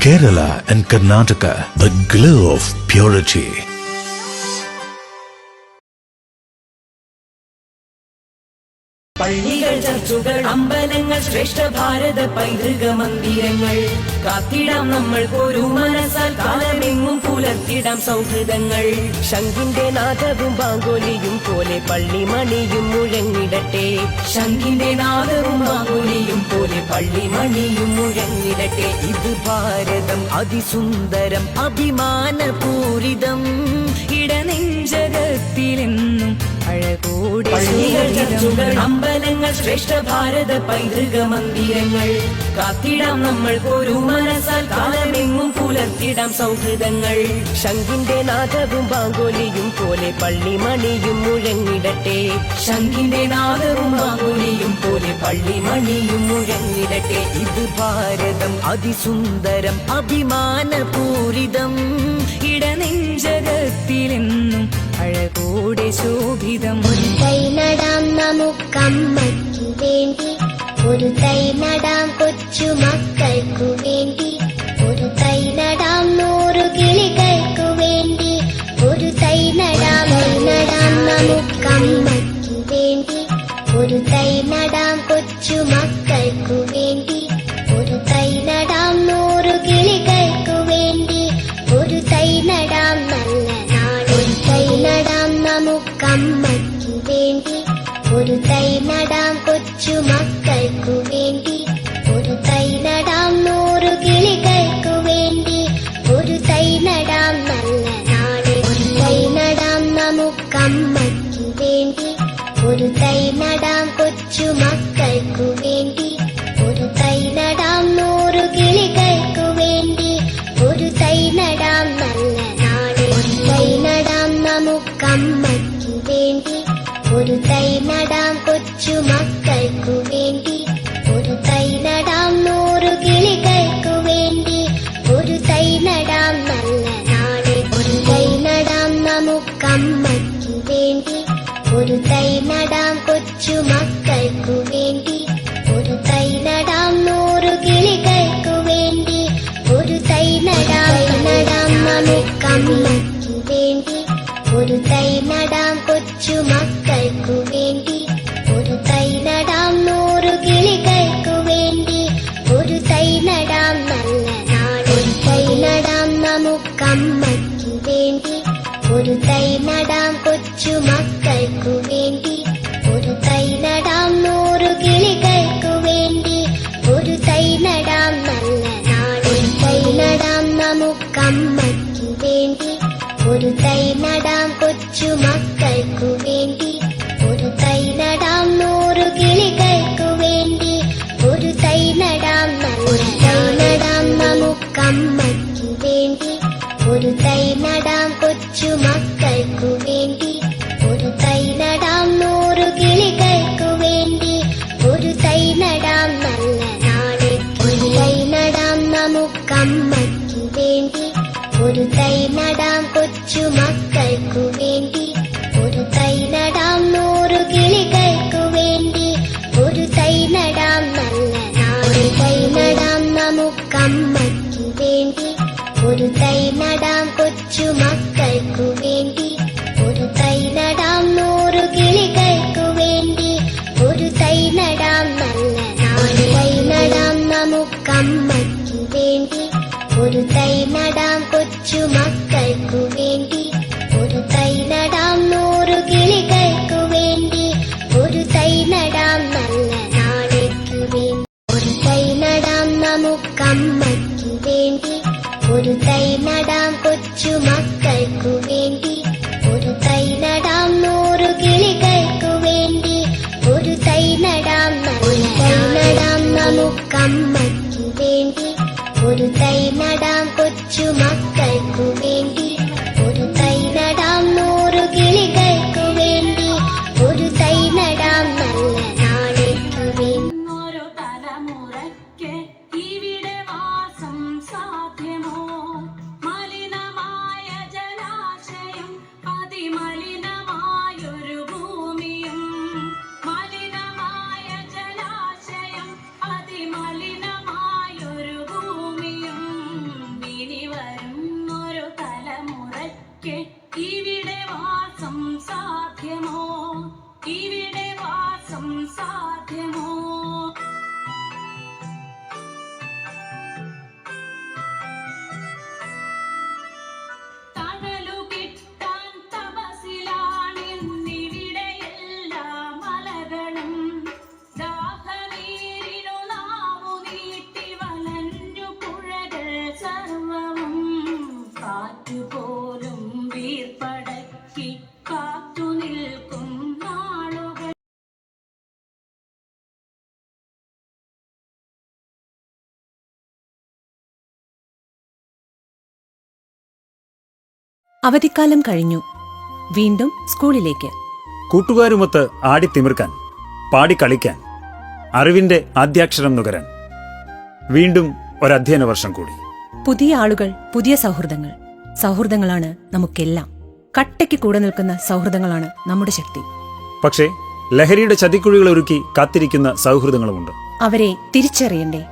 Kerala and Karnataka, the glow of purity. പള്ളികൾ, ചർച്ചുകൾ, അമ്പലങ്ങൾ, ശ്രേഷ്ഠ ഭാരത പൈതൃക മന്ദിരങ്ങൾ കാത്തിടാം നമ്മൾ ഒരു മനസ്സാൽ കാലമെങ്ങും പുലർത്തിടാം സൗഹൃദങ്ങൾ. ശംഖിന്റെ നാദവും ബാങ്കോലിയും പോലെ പള്ളിമണിയും മുഴങ്ങിടട്ടെ. ശംഖിന്റെ നാദവും ബാങ്കോലിയും പോലെ പള്ളിമണിയും മുഴങ്ങിടട്ടെ. ഇത് ഭാരതം അതിസുന്ദരം അഭിമാനപൂരിതം ഇടനെഞ്ചകത്തിലെന്നും അഴകോടെ. പള്ളികൾ, ചർച്ചുകൾ, അമ്പലങ്ങൾ, ശ്രേഷ്ഠ ഭാരത പൈതൃക മന്ദിരങ്ങൾ കാത്തിടാം നമ്മൾ ഒരു മനസ്സാൽ കാലമെങ്ങും പുലർത്തിടാം സൗഹൃദങ്ങൾ. ശംഖിന്റെ നാദവും ബാങ്കോലിയും പോലെ പള്ളിമണിയും മുഴങ്ങിടട്ടെ. ശംഖിന്റെ നാദവും ബാങ്കോലിയും പോലെ പള്ളിമണിയും മുഴങ്ങിടട്ടെ. ഇത് ഭാരതം അതിസുന്ദരം അഭിമാനപൂരിതം ഇടനെഞ്ചകത്തിലെന്നും അഴകോടെ ശോഭിതം. ഒരു തൈ നടാം നമുക്കമ്മയ്ക്കു വേണ്ടി, ഒരു തൈ നടാം കൊച്ചു മക്കൾക്കു വേണ്ടി, ഒരു തൈ നടാം 100 കിളികൾക്കു വേണ്ടി, ഒരു തൈ നടാം നമുക്കമ്മയ്ക്കു വേണ്ടി, ഒരു തൈ നടാം കൊച്ചു മക്കൾക്കു വേണ്ടി, ഒരു തൈ നടാം 100 കിളികൾക്കു വേണ്ടി, ഒരു തൈ നടാം നല്ല നാട്. ഒരു തൈ നടാം നമുക്കമ്മയ്ക്കു വേണ്ടി, ഒരു തൈ നടാം കൊച്ചു മക്കൾക്കു വേണ്ടി, ഒരു തൈ നടാം 100 കിളികൾക്കു വേണ്ടി, ഒരു തൈ നടാം നല്ല നാട്. ഒരു തൈ നടാം നമുക്കമ്മയ്ക്കു വേണ്ടി, ഒരു തൈ നടാം കൊച്ചു മക്കൾക്കു വേണ്ടി, ഒരു തൈ നടാം 100 കിളികൾക്കു വേണ്ടി, ഒരു തൈ നടാം നല്ല നാട്. ഒരു തൈ നടാം നമുക്കമ്മയ്ക്കു വേണ്ടി, ഒരു തൈ നടാം കൊച്ചു മക്കൾക്കു വേണ്ടി, ഒരു തൈ നടാം 100 കിളികൾക്കു വേണ്ടി, ഒരു തൈ നടാം നല്ല നാട്. ഒരു തൈ നടാം നമുക്കമ്മയ്ക്കു വേണ്ടി, ഒരു തൈ നടാം കൊച്ചു മക്കൾക്കു വേണ്ടി, ഒരു തൈ നടാം 100 കിളികൾക്കു വേണ്ടി, ഒരു തൈ നടാം നമുക്കമ്മയ്ക്കു വേണ്ടി, ഒരു തൈ നടാം കൊച്ചു മക്കൾക്കു വേണ്ടി, ഒരു തൈ നടാം 100 കിളികൾക്കു വേണ്ടി, ഒരു തൈ നടാം നല്ല നാട്. ഒരു തൈ നടാം നമുക്കമ്മയ്ക്കു വേണ്ടി, ഒരു തൈ നടാം കൊച്ചു മക്കൾക്കു വേണ്ടി, ഒരു തൈ നടാം 100 കിളികൾക്കു വേണ്ടി, ഒരു തൈ നടാം നല്ല നാട്. ഒരു തൈ നടാം നമുക്കമ്മയ്ക്കു വേണ്ടി, ഒരു തൈ നടാം കൊച്ചു മക്കൾക്കു വേണ്ടി, ഒരു തൈ നടാം 100 കിളികൾക്കു വേണ്ടി, ഒരു തൈ നടാം നല്ല നടാം നമുക്കമ്മയ്ക്കു വേണ്ടി, ഒരു തൈ നടാം കൊച്ചു മക്കൾക്കു വേണ്ടി, ഒരു തൈ നടാം 100 കിളികൾക്കു വേണ്ടി, ഒരു തൈ നടാം നല്ല നാട്. ഒരു തൈ നടാം നമുക്കമ്മയ്ക്കു വേണ്ടി, ഒരു തൈ നടാം കൊച്ചു മക്കൾക്കു വേണ്ടി, ഒരു തൈ നടാം 100 കിളികൾക്കു വേണ്ടി, ഒരു തൈ നടാം നല്ല നാട്. തൈ നടാം നമുക്കമ്മയ്ക്കു വേണ്ടി, ഒരു തൈ നടാം കൊച്ചു മക്കൾക്കു വേണ്ടി, ഒരു തൈ നടാം 100 കിളികൾക്കു വേണ്ടി, ഒരു തൈ നടാം നല്ല നാട്. തൈ നടാം നമുക്കമ്മയ്ക്കു വേണ്ടി, ഒരു തൈ നടാം കൊച്ചു മക്കൾക്കു വേണ്ടി, ഒരു തൈ നടാം 100 കിളികൾക്കു വേണ്ടി, ഒരു തൈ നടാം നല്ല നാടേക്കു വേണ്ടി. ഒരു തൈ നടാം നമുക്കമ്മയ്ക്കു വേണ്ടി, ഒരു തൈ നടാം കൊച്ചു മക്കൾക്കു വേണ്ടി, ഒരു തൈ നടാം 100 കിളികൾക്കു വേണ്ടി, ഒരു തൈ നടാം നല്ല നടാം നമുക്കമ്മയ്ക്കു വേണ്ടി, ഒരു തൈ നടാം കൊച്ചു മക്കൾക്കു വേണ്ടി, ഒരു തൈ നടാം 100 കിളികൾക്കു വേണ്ടി, ഒരു തൈ നടാം നല്ല നാടേക്കു വേണ്ടി. ഓരോ തലമുറയ്ക്ക് ഇവിടെ വാസം സാധ്യമോ? മലിനമായ ജലാശയം, അതിമലിനമായൊരു ഭൂമിയും, മലിനമായ ജലാശയം, അതിമലിനമായൊരു ഭൂമിയും അവധിക്കാലം കഴിഞ്ഞു. വീണ്ടും സ്കൂളിലേക്ക്. കൂട്ടുകാരുമൊത്ത് ആടിത്തിമിർക്കാൻ, പാടിക്കളിക്കാൻ, അറിവിന്റെ ആദ്യാക്ഷരം നുകരാൻ. വീണ്ടും ഒരധ്യയന വർഷം കൂടി. പുതിയ ആളുകൾ, പുതിയ സൗഹൃദങ്ങൾ. സൗഹൃദങ്ങളാണ് നമുക്കെല്ലാം. കട്ടയ്ക്ക് കൂടെ നിൽക്കുന്ന സൗഹൃദങ്ങളാണ് നമ്മുടെ ശക്തി. പക്ഷേ ലഹരിയുടെ ചതിക്കുഴികൾ ഒരുക്കി കാത്തിരിക്കുന്ന സൗഹൃദങ്ങളുമുണ്ട്. അവരെ തിരിച്ചറിയണ്ടേ?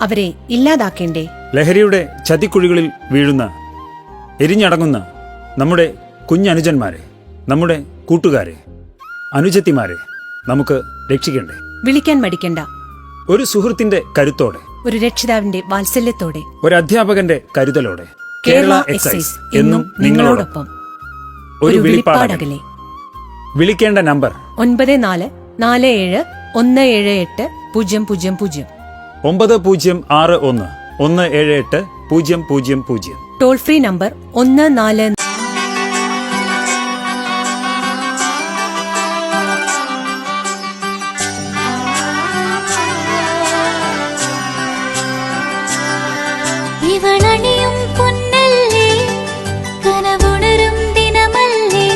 അവരെ ഇല്ലാതാക്കേണ്ടേ? ലഹരിയുടെ ചതിക്കുഴികളിൽ വീഴുന്ന, എരിഞ്ഞടങ്ങുന്ന നമ്മുടെ കുഞ്ഞനുജന്മാരെ, നമ്മുടെ കൂട്ടുകാരെ, അനുജത്തിമാരെ നമുക്ക് രക്ഷിക്കണ്ടേ? വിളിക്കാൻ മടിക്കണ്ട. ഒരു സുഹൃത്തിന്റെ കരുത്തോടെ, ഒരു രക്ഷിതാവിന്റെ വാത്സല്യത്തോടെ, ഒരു അധ്യാപകന്റെ കരുതലോടെ കേരള എക്സൈസ് എന്നും നിങ്ങളോടൊപ്പം. ഒരു വിളിപ്പാടകലെ. വിളിക്കേണ്ട നമ്പർ 9447178000 9061178000. Toll free number 14. ഇവളണിയും പൊന്നല്ലേ, കനവുണരും ദിനമല്ലേ,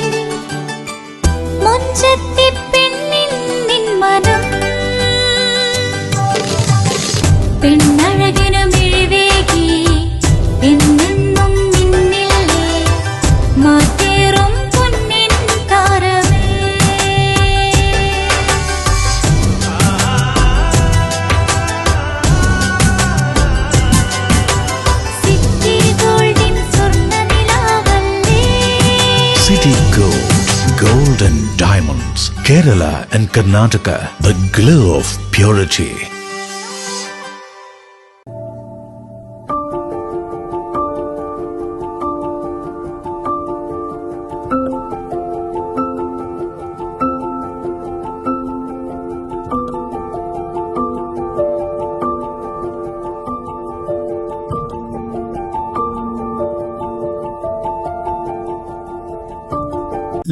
മൊഞ്ചത്തി പെണ്ണിൻ നിൻ മനം, പെണ്ണഴകിനു മിഴിവേകി എന്നെന്നും നിന്നില്ലേ, മാറ്റേറും പൊന്നിൻ താരമേ. സിറ്റി ഗോൾഡിൻ സ്വർണ്ണനിലാവല്ലേ, City Gold, Gold and Diamonds, Kerala and Karnataka, the glow of purity.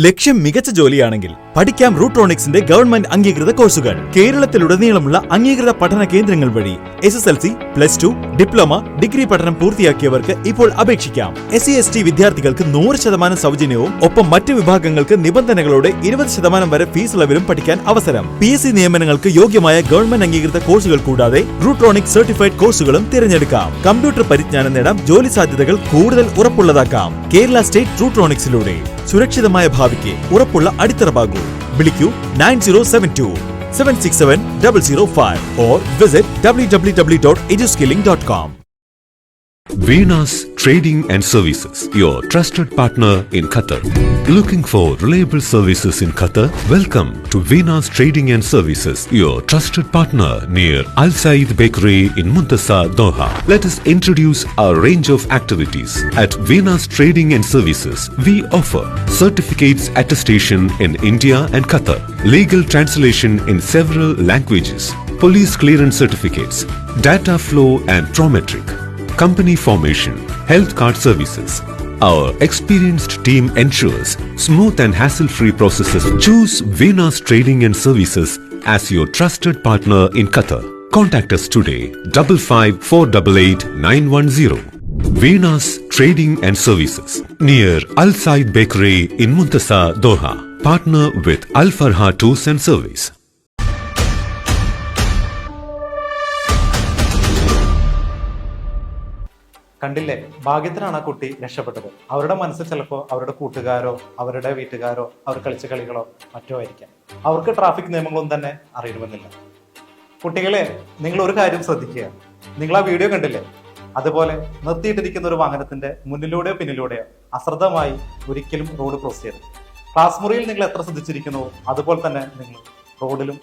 ലക്ഷ്യം മികച്ച ജോലിയാണെങ്കിൽ പഠിക്കാം റൂട്രോണിക്സിന്റെ ഗവൺമെന്റ് അംഗീകൃത കോഴ്സുകൾ. കേരളത്തിലുടനീളമുള്ള അംഗീകൃത പഠന കേന്ദ്രങ്ങൾ വഴി SSLC, +2, ഡിപ്ലോമ, ഡിഗ്രി പഠനം പൂർത്തിയാക്കിയവർക്ക് ഇപ്പോൾ അപേക്ഷിക്കാം. SC/ST വിദ്യാർത്ഥികൾക്ക് 100% സൗജന്യവും ഒപ്പം മറ്റ് വിഭാഗങ്ങൾക്ക് നിബന്ധനകളോടെ 20% വരെ ഫീസ് ഇളവിലും പഠിക്കാൻ അവസരം. PSC നിയമനങ്ങൾക്ക് യോഗ്യമായ ഗവൺമെന്റ് അംഗീകൃത കോഴ്സുകൾ കൂടാതെ റൂട്രോണിക്സ് സർട്ടിഫൈഡ് കോഴ്സുകളും തിരഞ്ഞെടുക്കാം. കമ്പ്യൂട്ടർ പരിജ്ഞാനം നേടാം, ജോലി സാധ്യതകൾ കൂടുതൽ ഉറപ്പുള്ളതാക്കാം. കേരള സ്റ്റേറ്റ് റൂട്രോണിക്സിലൂടെ സുരക്ഷിതമായ ഭാവിക്ക് ഉറപ്പുള്ള അടിത്തറവാകൂ. വിളിക്കൂ 9072 or visit www.eduskilling.com. Venus Trading and Services, your trusted partner in Qatar. Looking for reliable services in Qatar? Welcome to Venus Trading and Services, your trusted partner near Al Said Bakery in Muntasa, Doha. Let us introduce our range of activities. At Venus Trading and Services, we offer certificates attestation in India and Qatar, legal translation in several languages, police clearance certificates, data flow and Prometric, company formation, health card services. Our experienced team ensures smooth and hassle-free processes. Choose Venus Trading and Services as your trusted partner in Qatar. Contact us today 55488910. Venus Trading and Services near Al Said Bakery in Muntasa, Doha. Partner with Al Farha Tours and Service. കണ്ടില്ലേ, ഭാഗ്യത്തിനാണ് ആ കുട്ടി രക്ഷപ്പെട്ടത്. അവരുടെ മനസ്സിൽ ചിലപ്പോൾ അവരുടെ കൂട്ടുകാരോ അവരുടെ വീട്ടുകാരോ അവർ കളിച്ച കളികളോ മറ്റോ ആയിരിക്കാം. അവർക്ക് ട്രാഫിക് നിയമങ്ങളൊന്നും തന്നെ അറിയണമെന്നില്ല. കുട്ടികളെ, നിങ്ങൾ ഒരു കാര്യം ശ്രദ്ധിക്കുക. നിങ്ങൾ ആ വീഡിയോ കണ്ടില്ലേ? അതുപോലെ നിർത്തിയിട്ടിരിക്കുന്ന ഒരു വാഹനത്തിന്റെ മുന്നിലൂടെയോ പിന്നിലൂടെയോ അശ്രദ്ധമായി ഒരിക്കലും റോഡ് ക്രോസ് ചെയ്യരുത്. ക്ലാസ് മുറിയിൽ നിങ്ങൾ എത്ര ശ്രദ്ധിച്ചിരിക്കുന്നുവോ അതുപോലെ തന്നെ നിങ്ങൾ റോഡിലും.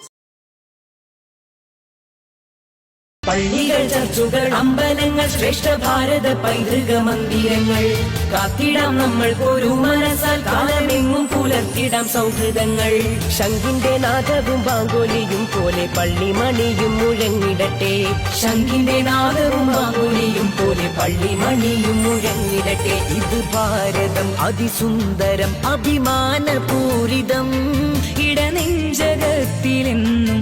പള്ളികൾ, ചർച്ചുകൾ, അമ്പലങ്ങൾ, ശ്രേഷ്ഠ ഭാരത പൈതൃക മന്ദിരങ്ങൾ. കാത്തിടാം നമ്മൾ ഒരു മനസ്സാൽ, കാലമെങ്ങും പുലർത്തിടാം സൗഹൃദങ്ങൾ. ശംഖിന്റെ നാദവും ബാങ്കോലിയും പോലെ പള്ളിമണിയും മുഴങ്ങിടട്ടെ. ശംഖിന്റെ നാദവും ബാങ്കോലിയും പോലെ പള്ളിമണിയും മുഴങ്ങിടട്ടെ. ഇത് ഭാരതം അതിസുന്ദരം, അഭിമാനപൂരിതം. ഇടനെഞ്ചകത്തിലെന്നും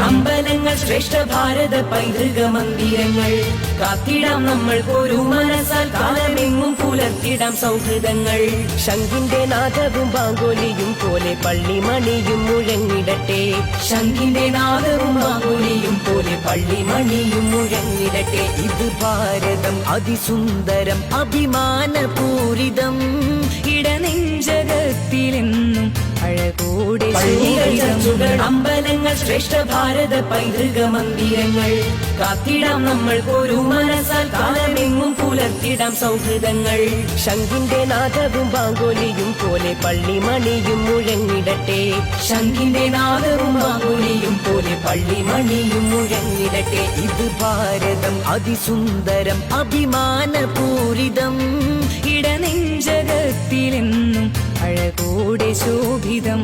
അമ്പലങ്ങൾ ശ്രേഷ്ഠ ഭാരത പൈതൃക മന്ദിരങ്ങൾ കാത്തിടാം നമ്മൾ ഒരു മനസ്സാൽ കാലമെങ്ങും പുലർത്തിടാം സൗഹൃദങ്ങൾ ശംഖിന്റെ നാദവും ബാങ്കോലിയും പോലെ പള്ളിമണിയും മുഴങ്ങിടട്ടെ ശംഖിന്റെ നാദവും ബാങ്കോലിയും പോലെ പള്ളിമണിയും മുഴങ്ങിടട്ടെ ഇത് ഭാരതം അതിസുന്ദരം അഭിമാനപൂരിതം ഇടനെഞ്ചകത്തിലെന്നും അഴകോടെ അമ്പലങ്ങൾ ശ്രേഷ്ഠ ഭാരത പൈതൃക മന്ദിരങ്ങൾ കാത്തിടാം നമ്മൾ ഒരു മനസ്സാൽ കാലമെങ്ങും പുലർത്തിടാം സൗഹൃദങ്ങൾ ശംഖിന്റെ നാദവും ബാങ്കോലിയും പോലെ പള്ളിമണിയും മുഴങ്ങിടട്ടെ ശംഖിന്റെ നാദവും ബാങ്കോലിയും പോലെ പള്ളിമണിയും മുഴങ്ങിടട്ടെ ഇത് ഭാരതം അതിസുന്ദരം അഭിമാനപൂരിതം ഇടനെഞ്ചകത്തിലെന്നും അഴകോടെ ശോഭിതം